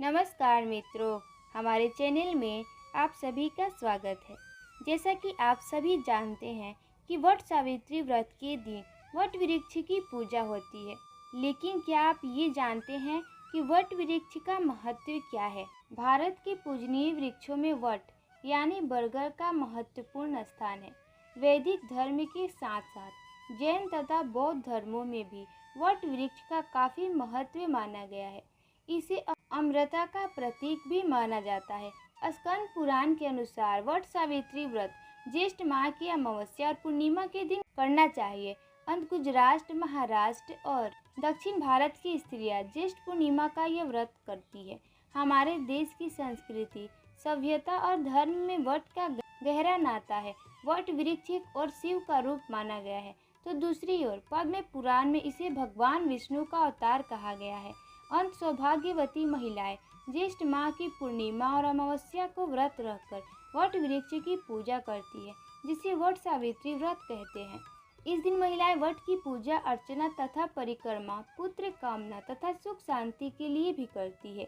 नमस्कार मित्रों, हमारे चैनल में आप सभी का स्वागत है। जैसा कि आप सभी जानते हैं कि वट सावित्री व्रत के दिन वट वृक्ष की पूजा होती है, लेकिन क्या आप ये जानते हैं कि वट वृक्ष का महत्व क्या है? भारत के पूजनीय वृक्षों में वट यानी बरगद का महत्वपूर्ण स्थान है। वैदिक धर्म के साथ साथ जैन तथा बौद्ध धर्मों में भी वट वृक्ष का काफ़ी महत्व माना गया है। इसे अमरता का प्रतीक भी माना जाता है। स्कंद पुराण के अनुसार वट सावित्री व्रत ज्येष्ठ माह की अमावस्या और पूर्णिमा के दिन करना चाहिए। गुजरात, महाराष्ट्र और दक्षिण भारत की स्त्रियां ज्येष्ठ पूर्णिमा का यह व्रत करती है। हमारे देश की संस्कृति, सभ्यता और धर्म में वट का गहरा नाता है। वट वृक्ष एक और शिव का रूप माना गया है, तो दूसरी ओर पद्म पुराण में इसे भगवान विष्णु का अवतार कहा गया है। सौभाग्यवती महिलाएं ज्येष्ठ माह की पूर्णिमा और अमावस्या को व्रत रखकर वट वृक्ष की पूजा करती है, जिसे वट सावित्री व्रत कहते हैं। इस दिन महिलाएं वट की पूजा अर्चना तथा परिक्रमा, पुत्र कामना तथा सुख शांति के लिए भी करती है।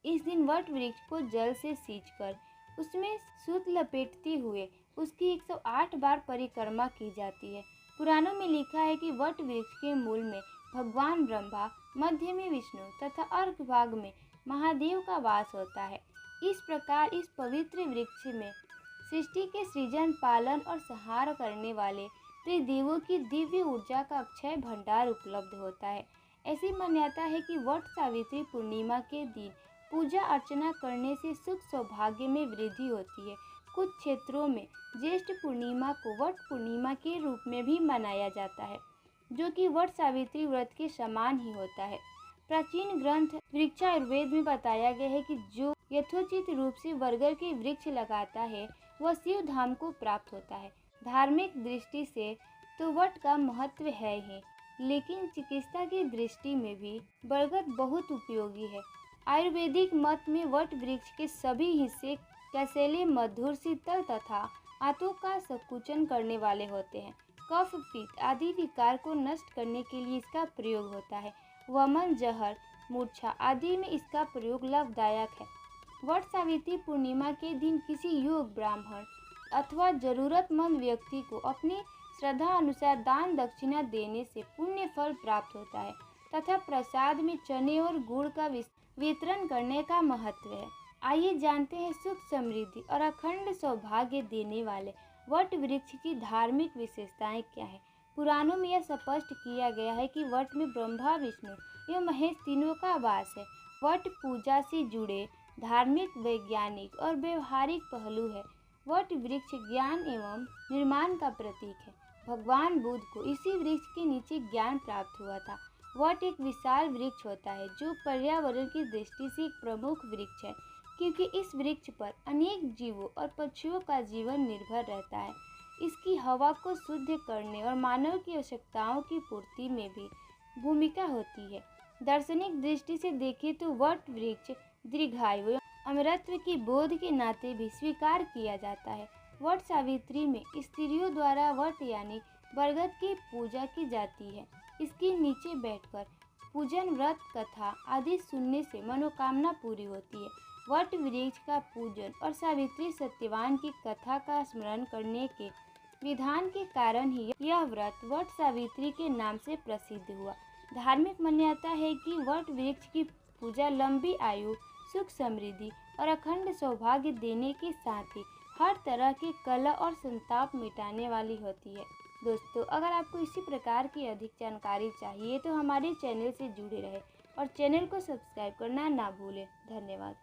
इस दिन वट वृक्ष को जल से सींचकर उसमें सूत लपेटते हुए उसकी 108 बार परिक्रमा की जाती है। पुराणों में लिखा है कि वट वृक्ष के मूल में भगवान ब्रह्मा, मध्य में विष्णु तथा अर्घ भाग में महादेव का वास होता है। इस प्रकार इस पवित्र वृक्ष में सृष्टि के सृजन, पालन और संहार करने वाले त्रिदेवों की दिव्य ऊर्जा का अक्षय भंडार उपलब्ध होता है। ऐसी मान्यता है कि वट सावित्री पूर्णिमा के दिन पूजा अर्चना करने से सुख सौभाग्य में वृद्धि होती है। कुछ क्षेत्रों में ज्येष्ठ पूर्णिमा को वट पूर्णिमा के रूप में भी मनाया जाता है, जो कि वट सावित्री व्रत के समान ही होता है। प्राचीन ग्रंथ वृक्षायुर्वेद में बताया गया है कि जो यथोचित रूप से बरगद के वृक्ष लगाता है वह शिव धाम को प्राप्त होता है। धार्मिक दृष्टि से तो वट का महत्व है ही, लेकिन चिकित्सा की दृष्टि में भी बरगद बहुत उपयोगी है। आयुर्वेदिक मत में वट वृक्ष के सभी हिस्से कसैले, मधुर, शीतल तथा आंतों का संकुचन करने वाले होते हैं। कफ, पित्त आदि विकार को नष्ट करने के लिए इसका प्रयोग होता है। वमन, जहर, मूर्छा आदि में इसका प्रयोग लाभदायक है। वट सावित्री पूर्णिमा के दिन किसी योग्य ब्राह्मण अथवा जरूरतमंद व्यक्ति को अपनी श्रद्धा अनुसार दान दक्षिणा देने से पुण्य फल प्राप्त होता है तथा प्रसाद में चने और गुड़ का वितरण करने का महत्व है। आइए जानते हैं सुख, समृद्धि और अखंड सौभाग्य देने वाले वट वृक्ष की धार्मिक विशेषताएं क्या है। पुराणों में यह स्पष्ट किया गया है कि वट में ब्रह्मा, विष्णु एवं महेश तीनों का वास है। वट पूजा से जुड़े धार्मिक, वैज्ञानिक और व्यवहारिक पहलू है। वट वृक्ष ज्ञान एवं निर्माण का प्रतीक है। भगवान बुद्ध को इसी वृक्ष के नीचे ज्ञान प्राप्त हुआ था। वट एक विशाल वृक्ष होता है जो पर्यावरण की दृष्टि से एक प्रमुख वृक्ष है, क्योंकि इस वृक्ष पर अनेक जीवों और पक्षियों का जीवन निर्भर रहता है। इसकी हवा को शुद्ध करने और मानव की आवश्यकताओं की पूर्ति में भी भूमिका होती है। दार्शनिक दृष्टि से देखें तो वट वृक्ष दीर्घायु, अमरत्व की बोध के नाते भी स्वीकार किया जाता है। वट सावित्री में स्त्रियों द्वारा वट यानी बरगद की पूजा की जाती है। इसके नीचे बैठकर पूजन, व्रत, कथा आदि सुनने से मनोकामना पूरी होती है। वट वृक्ष का पूजन और सावित्री सत्यवान की कथा का स्मरण करने के विधान के कारण ही यह व्रत वट सावित्री के नाम से प्रसिद्ध हुआ। धार्मिक मान्यता है कि वट वृक्ष की पूजा लंबी आयु, सुख, समृद्धि और अखंड सौभाग्य देने के साथ ही हर तरह के कलह और संताप मिटाने वाली होती है। दोस्तों, अगर आपको इसी प्रकार की अधिक जानकारी चाहिए तो हमारे चैनल से जुड़े रहें और चैनल को सब्सक्राइब करना ना भूलें। धन्यवाद।